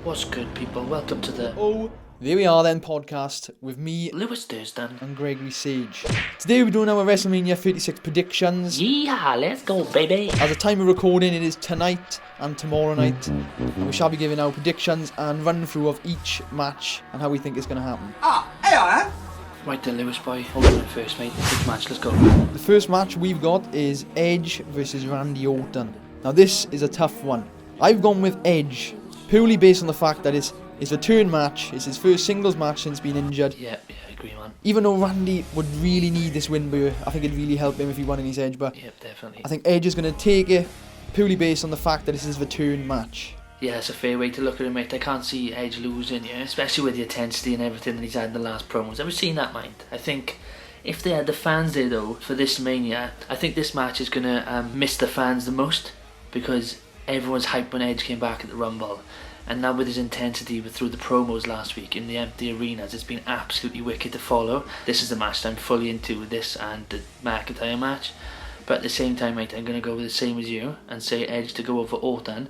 What's good, people? Welcome to the There we are then podcast with me Lewis Thurston and Gregory Sage. Today we're doing our WrestleMania 36 predictions. Yeah, let's go, baby. As the time of recording, it is tonight and tomorrow night, and we shall be giving our predictions and run through of each match and how we think it's going to happen. Hey, I am. Right then, Lewis boy. Hold on first, mate. Big match, let's go. The first match we've got is Edge versus Randy Orton. Now this is a tough one. I've gone with Edge purely based on the fact that it's a return match. It's his first singles match since being injured. Yeah, I agree, man. Even though Randy would really need this win, but I think it'd really help him if he won in his Edge. But Yep, definitely. I think Edge is going to take it purely based on the fact that this is his return match. Yeah, it's a fair way to look at it, mate. I can't see Edge losing, yeah, especially with the intensity and everything that he's had in the last promos. Have you seen that, mind? I think if they had the fans there, though, for this Mania, I think this match is going to miss the fans the most, because everyone's hyped when Edge came back at the Rumble. And now with his intensity through the promos last week in the empty arenas, it's been absolutely wicked to follow. This is the match that I'm fully into, this and the McIntyre match. But at the same time, mate, I'm going to go with the same as you and say Edge to go over Orton.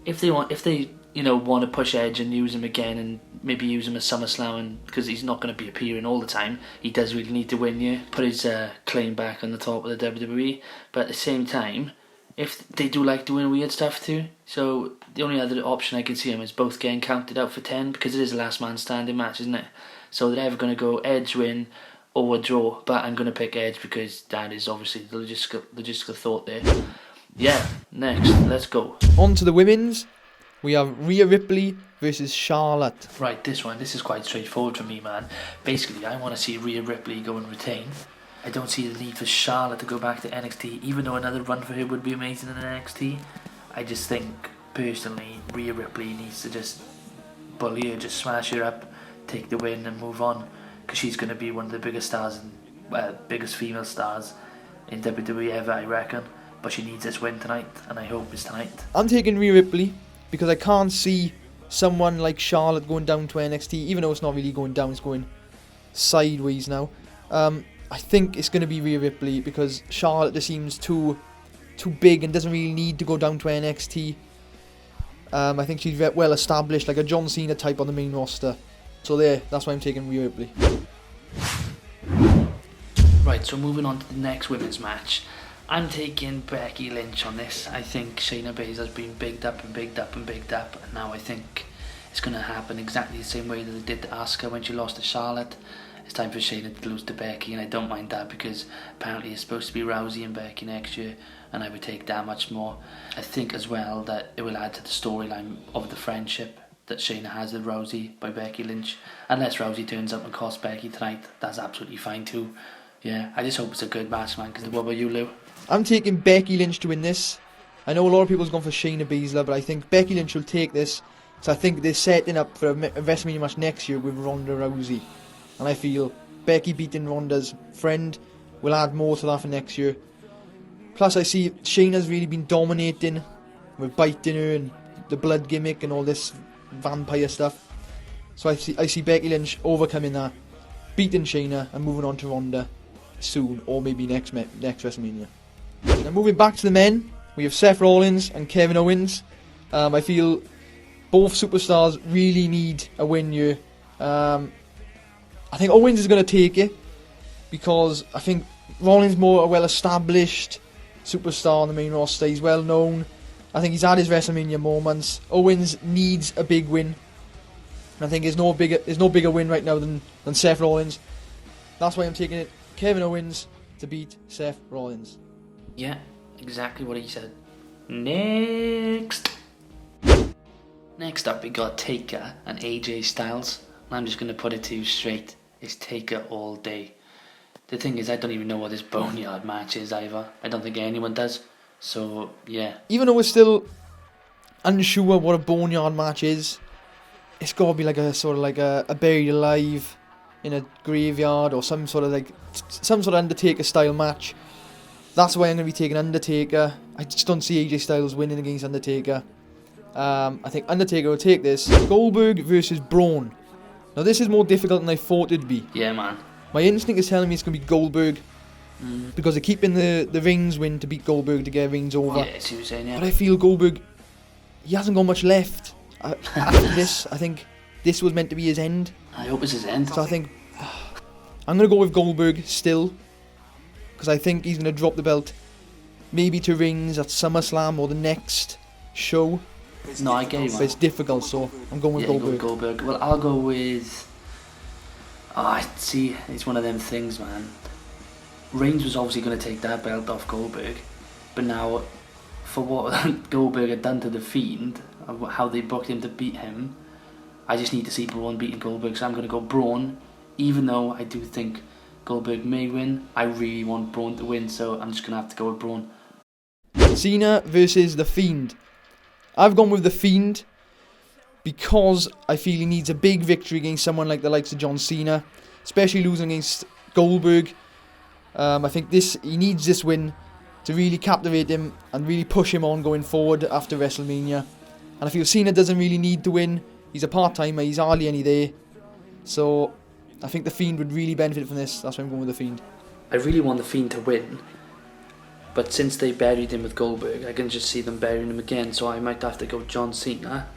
If they want to push Edge and use him again and maybe use him at SummerSlam, because he's not going to be appearing all the time, he does really need to win here, put his claim back on the top of the WWE. But at the same time, if they do like doing weird stuff too, so the only other option I can see him is both getting counted out for 10, because it is a last man standing match, isn't it? So they're either going to go Edge win or a draw, but I'm going to pick Edge because that is obviously the logistical thought there. Yeah, next, let's go. On to the women's. We have Rhea Ripley versus Charlotte. Right, this is quite straightforward for me, man. Basically, I want to see Rhea Ripley go and retain. I don't see the need for Charlotte to go back to NXT, even though another run for her would be amazing in NXT. I just think, personally, Rhea Ripley needs to just bully her, just smash her up, take the win and move on, because she's going to be one of the biggest stars, biggest female stars in WWE ever, I reckon. But she needs this win tonight, and I hope it's tonight. I'm taking Rhea Ripley because I can't see someone like Charlotte going down to NXT, even though it's not really going down, it's going sideways now. I think it's going to be Rhea Ripley because Charlotte just seems too big and doesn't really need to go down to NXT. I think she's well established, like a John Cena type on the main roster. So that's why I'm taking Rhea Ripley. Right, so moving on to the next women's match. I'm taking Becky Lynch on this. I think Shayna Baszler's been bigged up, and now I think it's going to happen exactly the same way that it did to Asuka when she lost to Charlotte. It's time for Shayna to lose to Becky, and I don't mind that because apparently it's supposed to be Rousey and Becky next year, and I would take that much more. I think as well that it will add to the storyline of the friendship that Shayna has with Rousey by Becky Lynch. Unless Rousey turns up and costs Becky tonight, that's absolutely fine too. Yeah, I just hope it's a good match, man, because what about you, Lou? I'm taking Becky Lynch to win this. I know a lot of people's gone for Shayna Baszler, but I think Becky Lynch will take this. So I think they're setting up for a WrestleMania match next year with Ronda Rousey. And I feel Becky beating Ronda's friend will add more to that for next year. Plus I see Shayna's really been dominating with biting her and the blood gimmick and all this vampire stuff. So I see Becky Lynch overcoming that, beating Shayna and moving on to Ronda soon, or maybe next WrestleMania. Now moving back to the men, we have Seth Rollins and Kevin Owens. I feel both superstars really need a win here. I think Owens is going to take it because I think Rollins more a well-established superstar on the main roster. He's well known. I think he's had his WrestleMania moments. Owens needs a big win. And I think there's no bigger win right now than Seth Rollins. That's why I'm taking it. Kevin Owens to beat Seth Rollins. Yeah, exactly what he said. Next up we got Taker and AJ Styles. And I'm just going to put it to you straight. It's Taker all day. The thing is, I don't even know what this Boneyard match is either. I don't think anyone does. So, yeah. Even though we're still unsure what a Boneyard match is, it's got to be like a buried alive in a graveyard or some sort of Undertaker style match. That's why I'm going to be taking Undertaker. I just don't see AJ Styles winning against Undertaker. I think Undertaker will take this. Goldberg versus Braun. Now this is more difficult than I thought it'd be. Yeah, man. My instinct is telling me it's going to be Goldberg. Because they're keeping the Reigns win to beat Goldberg to get Reigns over. Yeah, I see what you're saying, yeah. But I feel Goldberg, he hasn't got much left. after this, I think this was meant to be his end. I hope it's his end. So I think I'm going to go with Goldberg still, because I think he's going to drop the belt maybe to Reigns at SummerSlam or the next show. No, I get you, man. But it's difficult, so I'm going with Goldberg. Goldberg. Well, I'll go with... see, it's one of them things, man. Reigns was obviously going to take that belt off Goldberg, but now, for what Goldberg had done to The Fiend, how they booked him to beat him, I just need to see Braun beating Goldberg, so I'm going to go Braun. Even though I do think Goldberg may win, I really want Braun to win, so I'm just going to have to go with Braun. Cena versus The Fiend. I've gone with The Fiend because I feel he needs a big victory against someone like the likes of John Cena, especially losing against Goldberg. I think he needs this win to really captivate him and really push him on going forward after WrestleMania. And I feel Cena doesn't really need to win. He's a part-timer, he's hardly any there. So I think The Fiend would really benefit from this. That's why I'm going with The Fiend. I really want The Fiend to win, but since they buried him with Goldberg, I can just see them burying him again, so I might have to go John Cena.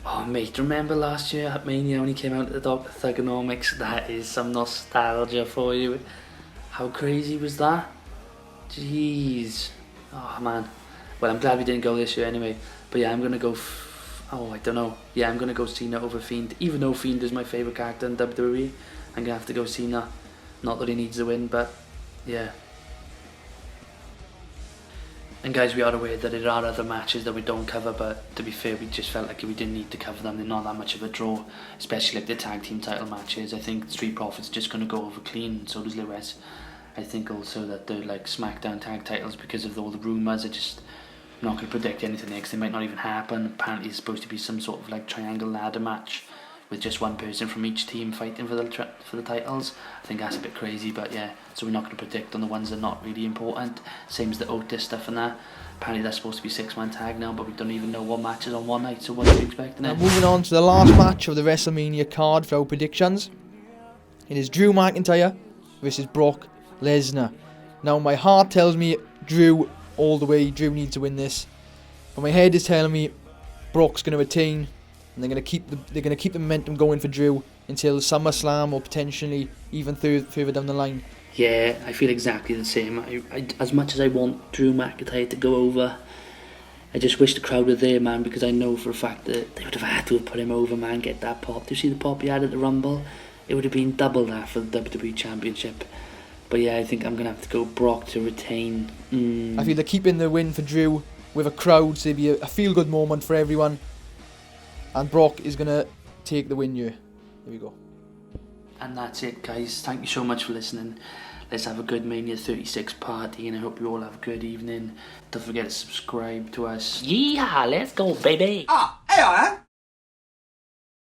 Oh mate, remember last year at Mania when he came out at the top of Thugonomics? That is some nostalgia for you. How crazy was that? Jeez. Oh man. Well, I'm glad we didn't go this year anyway. But yeah, I'm going to go... I don't know. Yeah, I'm going to go Cena over Fiend. Even though Fiend is my favourite character in WWE, I'm going to have to go Cena. Not that he needs the win, but yeah. And guys, we are aware that there are other matches that we don't cover, but to be fair, we just felt like we didn't need to cover them. They're not that much of a draw, especially like the tag team title matches. I think Street Profits just going to go over clean, and so does Lewis. I think also that the like SmackDown tag titles, because of all the rumours, are just not going to predict anything next. They might not even happen. Apparently it's supposed to be some sort of like triangle ladder match with just one person from each team fighting for the titles. I think that's a bit crazy, but yeah, so we're not going to predict on the ones that are not really important. Same as the Otis stuff and that. Apparently that's supposed to be 6-man tag now, but we don't even know what matches on one night, so what are you expecting? Now moving on to the last match of the WrestleMania card for our predictions. It is Drew McIntyre versus Brock Lesnar. Now my heart tells me Drew all the way. Drew needs to win this, but my head is telling me Brock's going to retain, and they're going to keep the momentum going for Drew until SummerSlam or potentially even further down the line. Yeah, I feel exactly the same. I as much as I want Drew McIntyre to go over, I just wish the crowd were there, man, because I know for a fact that they would have had to have put him over, man, get that pop. Do you see the pop he had at the Rumble? It would have been double that for the WWE Championship. But yeah, I think I'm going to have to go Brock to retain. I feel they're keeping the win for Drew with a crowd, so it'll be a feel-good moment for everyone. And Brock is going to take the win here. There we go. And that's it, guys. Thank you so much for listening. Let's have a good Mania 36 party, and I hope you all have a good evening. Don't forget to subscribe to us. Yeehaw, let's go, baby. Here I am.